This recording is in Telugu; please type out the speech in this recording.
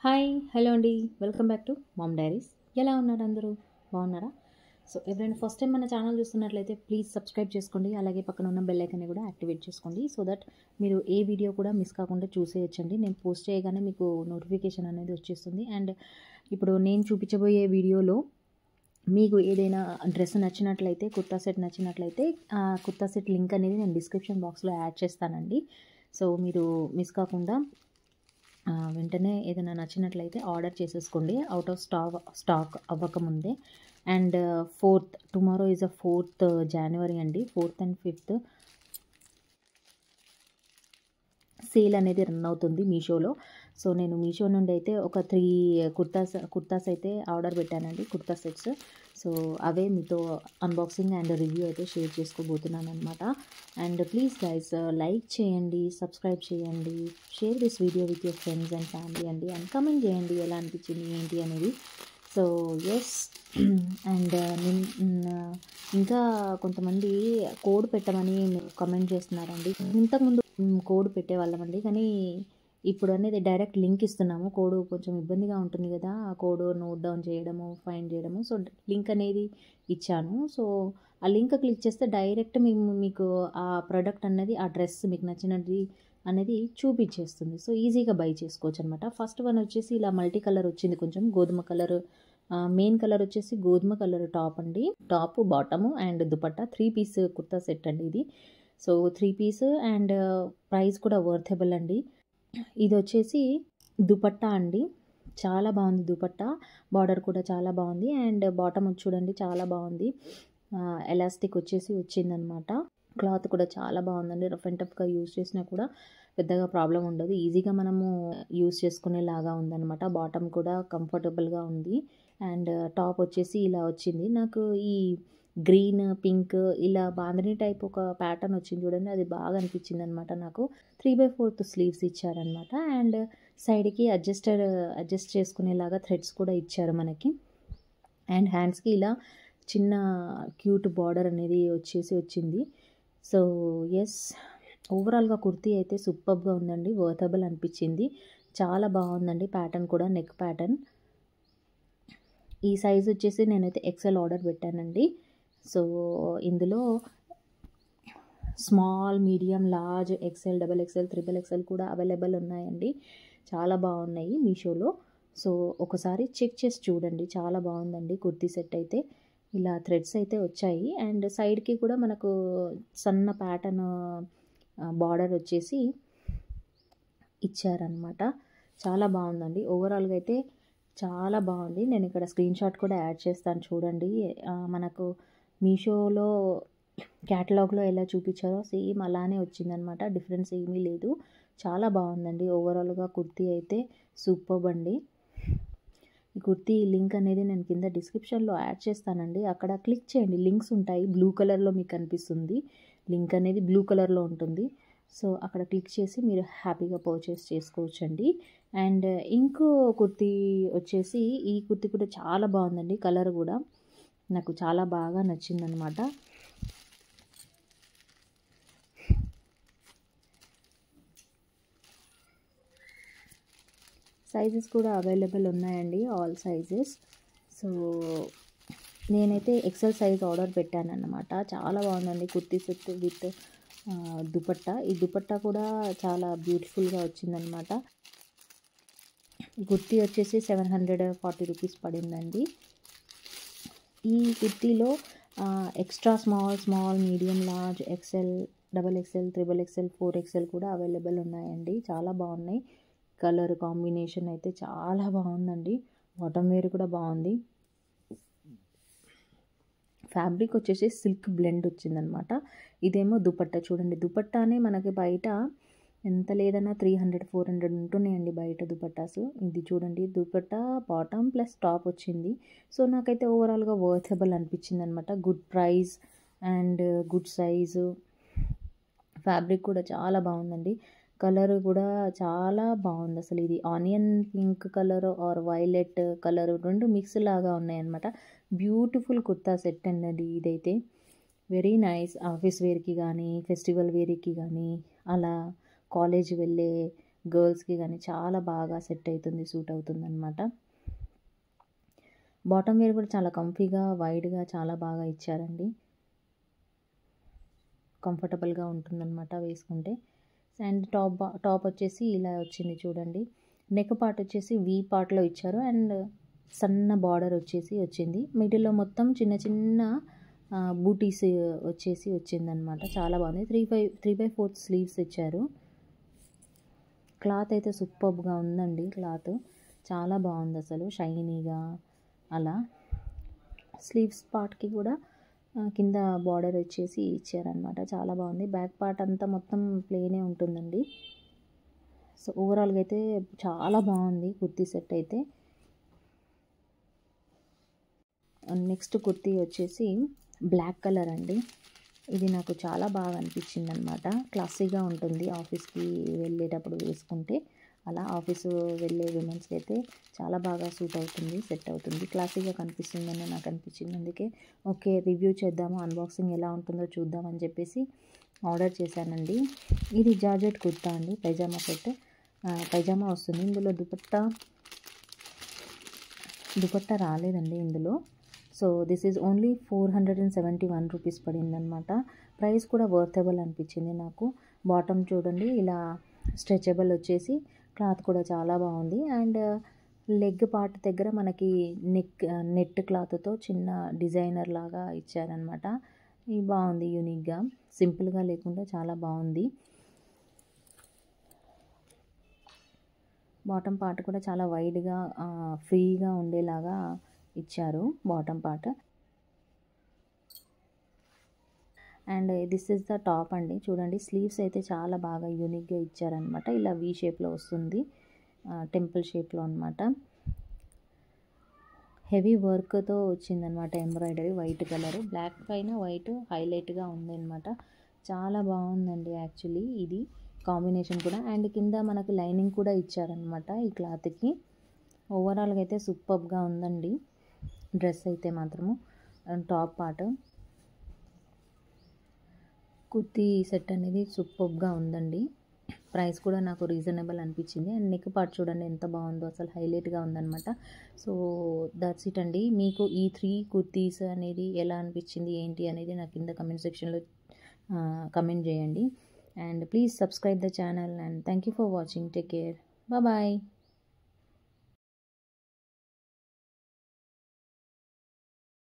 హాయ్ హలో అండి, welcome back to mom diaries. ఎలా ఉన్నారు అందరూ? బాగున్నారా? సో ఎవరైనా ఫస్ట్ టైం మన ఛానల్ చూస్తున్నట్లయితే ప్లీజ్ సబ్స్క్రైబ్ చేసుకోండి. అలాగే పక్కన ఉన్న బెల్ ఐకాన్ని కూడా యాక్టివేట్ చేసుకోండి, సో దట్ మీరు ఏ వీడియో కూడా మిస్ కాకుండా చూసేయచ్చండి. నేను పోస్ట్ చేయగానే మీకు నోటిఫికేషన్ అనేది వచ్చేస్తుంది. అండ్ ఇప్పుడు నేను చూపించబోయే వీడియోలో మీకు ఏదైనా డ్రెస్ నచ్చినట్లయితే, కుర్తా సెట్ నచ్చినట్లయితే ఆ కుర్తా సెట్ లింక్ అనేది నేను డిస్క్రిప్షన్ బాక్స్లో యాడ్ చేస్తానండి. సో మీరు మిస్ కాకుండా వెంటనే ఏదైనా నచ్చినట్లయితే ఆర్డర్ చేసేసుకోండి, అవుట్ ఆఫ్ స్టాక్ అవ్వకముందే. And 4th tomorrow is 4th January అండి. 4th and 5th సేల్ అనేది రన్ అవుతుంది మీషోలో. సో నేను మీషో నుండి అయితే ఒక 3 కుర్తాస్ అయితే ఆర్డర్ పెట్టానండి, కుర్తా సెట్స్. సో అవే మీతో అన్బాక్సింగ్ అండ్ రివ్యూ అయితే షేర్ చేసుకోబోతున్నాను అనమాట. అండ్ ప్లీజ్ గైస్ లైక్ చేయండి, సబ్స్క్రైబ్ చేయండి, share this video with your friends and family అండి. అండ్ కమెంట్ చేయండి ఎలా అనిపించింది ఏంటి అనేది. సో ఎస్ అండ్ ఇంకా కొంతమంది కోడ్ పెట్టమని కమెంట్ చేస్తున్నారండి. ఇంతకుముందు కోడ్ పెట్టేవాళ్ళమండి, కానీ ఇప్పుడు అనేది డైరెక్ట్ లింక్ ఇస్తున్నాము. కోడ్ కొంచెం ఇబ్బందిగా ఉంటుంది కదా, ఆ కోడ్ నోట్ డౌన్ చేయడము, ఫైండ్ చేయడము. సో లింక్ అనేది ఇచ్చాను. సో ఆ లింక్ క్లిక్ చేస్తే డైరెక్ట్ మీకు ఆ ప్రోడక్ట్ అనేది, ఆ డ్రెస్ మీకు నచ్చినది అనేది చూపించేస్తుంది. సో ఈజీగా బై చేసుకోవచ్చు అనమాట. ఫస్ట్ వన్ వచ్చేసి ఇలా మల్టీ కలర్ వచ్చింది, కొంచెం గోధుమ కలర్. మెయిన్ కలర్ వచ్చేసి గోధుమ కలర్ టాప్ అండి, top bottom and dupatta 3 piece kurta set అండి ఇది. సో 3 పీస్ అండ్ ప్రైస్ కూడా వర్తబుల్ అండి. ఇది వచ్చేసి దుపట్టా అండి, చాలా బాగుంది దుపట్టా. బార్డర్ కూడా చాలా బాగుంది అండ్ బాటమ్ చూడండి చాలా బాగుంది. ఎలాస్టిక్ వచ్చేసి వచ్చిందనమాట. క్లాత్ కూడా చాలా బాగుందండి. రఫ్ అండ్ టఫ్గా యూజ్ చేసినా కూడా పెద్దగా ప్రాబ్లం ఉండదు, ఈజీగా మనము యూజ్ చేసుకునేలాగా ఉందన్నమాట. బాటమ్ కూడా కంఫర్టబుల్గా ఉంది. అండ్ టాప్ వచ్చేసి ఇలా వచ్చింది. నాకు ఈ గ్రీన్, పింక్ ఇలా బాందిని టైప్ ఒక ప్యాటర్న్ వచ్చింది చూడండి, అది బాగా అనిపించింది అనమాట నాకు. 3/4 స్లీవ్స్ ఇచ్చారనమాట. అండ్ సైడ్కి అడ్జస్ట్ చేసుకునేలాగా థ్రెడ్స్ కూడా ఇచ్చారు మనకి. అండ్ హ్యాండ్స్కి ఇలా చిన్న క్యూట్ బార్డర్ అనేది వచ్చింది. సో ఎస్, ఓవరాల్గా కుర్తీ అయితే సూపర్గా ఉందండి, వర్తబుల్ అనిపించింది. చాలా బాగుందండి ప్యాటర్న్ కూడా, నెక్ ప్యాటర్న్. ఈ సైజ్ వచ్చేసి నేనైతే ఎక్సెల్ ఆర్డర్ పెట్టానండి. సో ఇందులో small, medium, large, XL, XXL, XXL కూడా అవైలబుల్ ఉన్నాయండి. చాలా బాగున్నాయి మీషోలో. సో ఒకసారి చెక్ చేసి చూడండి, చాలా బాగుందండి కుర్తీ సెట్ అయితే. ఇలా థ్రెడ్స్ అయితే వచ్చాయి అండ్ సైడ్కి కూడా మనకు సన్న ప్యాటర్న్ బార్డర్ వచ్చేసి ఇచ్చారనమాట. చాలా బాగుందండి, ఓవరాల్గా అయితే చాలా బాగుంది. నేను ఇక్కడ స్క్రీన్ షాట్ కూడా యాడ్ చేస్తాను చూడండి. మనకు మీషోలో క్యాటలాగ్లో ఎలా చూపించారో సేమ్ అలానే వచ్చిందనమాట, డిఫరెన్స్ ఏమీ లేదు. చాలా బాగుందండి ఓవరాల్గా కుర్తీ అయితే సూపర్బ్ అండి. ఈ కుర్తీ లింక్ అనేది నేను కింద డిస్క్రిప్షన్లో యాడ్ చేస్తానండి, అక్కడ క్లిక్ చేయండి. లింక్స్ ఉంటాయి, బ్లూ కలర్లో మీకు కనిపిస్తుంది, లింక్ అనేది బ్లూ కలర్లో ఉంటుంది. సో అక్కడ క్లిక్ చేసి మీరు హ్యాపీగా పర్చేస్ చేసుకోవచ్చండి. అండ్ ఇంకో కుర్తీ వచ్చేసి, ఈ కుర్తీ కూడా చాలా బాగుందండి, కలర్ కూడా నాకు చాలా బాగా నచ్చిందనమాట. సైజెస్ కూడా అవైలబుల్ ఉన్నాయండి, ఆల్ సైజెస్. సో నేనైతే ఎక్సెల్ సైజ్ ఆర్డర్ పెట్టానన్నమాట. చాలా బాగుందండి కుర్తీ సెట్ విత్ దుపట్టా. ఈ దుపట్టా కూడా చాలా బ్యూటిఫుల్గా వచ్చిందనమాట. కుర్తీ వచ్చేసి 740 రూపీస్ పడిందండి. ఈ కుర్తీలో extra small, medium, large, XL, XXL, XXL, 4XL కూడా అవైలబుల్ ఉన్నాయండి. చాలా బాగున్నాయి. కలర్ కాంబినేషన్ అయితే చాలా బాగుందండి. బాటమ్ వేర్ కూడా బాగుంది. ఫ్యాబ్రిక్ వచ్చేసి సిల్క్ బ్లెండ్ వచ్చిందనమాట. ఇదేమో దుపట్టా చూడండి, దుపట్టానే మనకి బయట ఎంత లేదన్నా 300-400 ఉంటున్నాయండి బయట దుపట్టాస్. ఇది చూడండి, దుపట్టా బాటమ్ ప్లస్ టాప్ వచ్చింది. సో నాకైతే ఓవరాల్గా వర్తబుల్ అనిపించింది అనమాట. Good price and good size. Fabric కూడా చాలా బాగుందండి, కలర్ కూడా చాలా బాగుంది. అసలు ఇది onion pink colour or violet colour రెండు మిక్స్ లాగా ఉన్నాయన్నమాట. బ్యూటిఫుల్ కుర్తా సెట్ అండి ఇదైతే. Very nice. ఆఫీస్ వేర్కి కానీ, ఫెస్టివల్ వేర్కి కానీ, అలా కాలేజ్ వెళ్ళే గర్ల్స్కి కానీ చాలా బాగా సెట్ అవుతుంది, సూట్ అవుతుంది అనమాట. బాటమ్ వేర్ కూడా చాలా కంఫీగా వైడ్గా చాలా బాగా ఇచ్చారండి, కంఫర్టబుల్గా ఉంటుందన్నమాట వేసుకుంటే. అండ్ టాప్ వచ్చేసి ఇలా వచ్చింది చూడండి. నెక్ పార్ట్ వచ్చేసి వీ పార్ట్లో ఇచ్చారు అండ్ సన్న బార్డర్ వచ్చేసి వచ్చింది. మిడిల్లో మొత్తం చిన్న చిన్న బూటీస్ వచ్చేసి వచ్చిందనమాట. చాలా బాగుంది. 3/4 స్లీవ్స్ ఇచ్చారు. క్లాత్ అయితే సూపర్గా ఉందండి. క్లాత్ చాలా బాగుంది అసలు, షైనీగా అలా. స్లీవ్స్ పార్ట్కి కూడా కింద బార్డర్ వచ్చేసి ఇచ్చారనమాట, చాలా బాగుంది. బ్యాక్ పార్ట్ అంతా మొత్తం ప్లేనే ఉంటుందండి. సో ఓవరాల్గా అయితే చాలా బాగుంది కుర్తీ సెట్ అయితే. నెక్స్ట్ కుర్తీ వచ్చేసి బ్లాక్ కలర్ అండి. ఇది నాకు చాలా బాగా అనిపించింది అనమాట. క్లాసీగా ఉంటుంది, ఆఫీస్కి వెళ్ళేటప్పుడు వేసుకుంటే అలా ఆఫీసు వెళ్ళే విమెన్స్కి అయితే చాలా బాగా సూట్ అవుతుంది, సెట్ అవుతుంది, క్లాసీగా కనిపిస్తుందని నాకు అనిపించింది. అందుకే ఓకే రివ్యూ చేద్దాము, అన్బాక్సింగ్ ఎలా ఉంటుందో చూద్దామని చెప్పేసి ఆర్డర్ చేశానండి. ఇది జార్జెట్ కుర్తా అండి, పైజామా సెట్. పైజామా వస్తుంది ఇందులో. దుపట్టా రాలేదండి ఇందులో. So this is only 471 rupees పడిందనమాట. ప్రైస్ కూడా వర్తబుల్ అనిపించింది నాకు. బాటమ్ చూడండి ఇలా స్ట్రెచబుల్ వచ్చేసి, క్లాత్ కూడా చాలా బాగుంది. అండ్ లెగ్ పార్ట్ దగ్గర మనకి నెట్ క్లాత్తో చిన్న డిజైనర్ లాగా ఇచ్చారనమాట. ఇది బాగుంది, యూనిక్గా, సింపుల్గా లేకుండా చాలా బాగుంది. బాటమ్ పార్ట్ కూడా చాలా వైడ్గా ఫ్రీగా ఉండేలాగా ఇచ్చారు bottom part. And this is the top అండి. చూడండి స్లీవ్స్ అయితే చాలా బాగా యూనిక్గా ఇచ్చారనమాట. ఇలా వీ షేప్లో వస్తుంది, టెంపుల్ షేప్లో అనమాట. హెవీ వర్క్తో వచ్చిందనమాట, ఎంబ్రాయిడరీ, వైట్ కలర్, బ్లాక్ పైన వైట్ హైలైట్గా ఉందన్నమాట. చాలా బాగుందండి యాక్చువల్లీ ఇది కాంబినేషన్ కూడా. అండ్ కింద మనకు లైనింగ్ కూడా ఇచ్చారనమాట ఈ క్లాత్కి. ఓవరాల్గా అయితే సూపర్గా ఉందండి డ్రెస్ అయితే మాత్రము. టాప్ పార్ట్ కుర్తీ సెట్ అనేది సూపర్గా ఉందండి. ప్రైస్ కూడా నాకు రీజనబుల్ అనిపించింది. అండ్ నెక్ పార్ట్ చూడండి ఎంత బాగుందో, అసలు హైలైట్గా ఉందన్నమాట. సో దట్స్ ఇట్ అండి. మీకు ఈ 3 కుర్తీస్ అనేది ఎలా అనిపించింది ఏంటి అనేది నాకు కింద కమెంట్ సెక్షన్లో కమెంట్ చేయండి. And please subscribe the channel and thank you for watching. Take care, bye.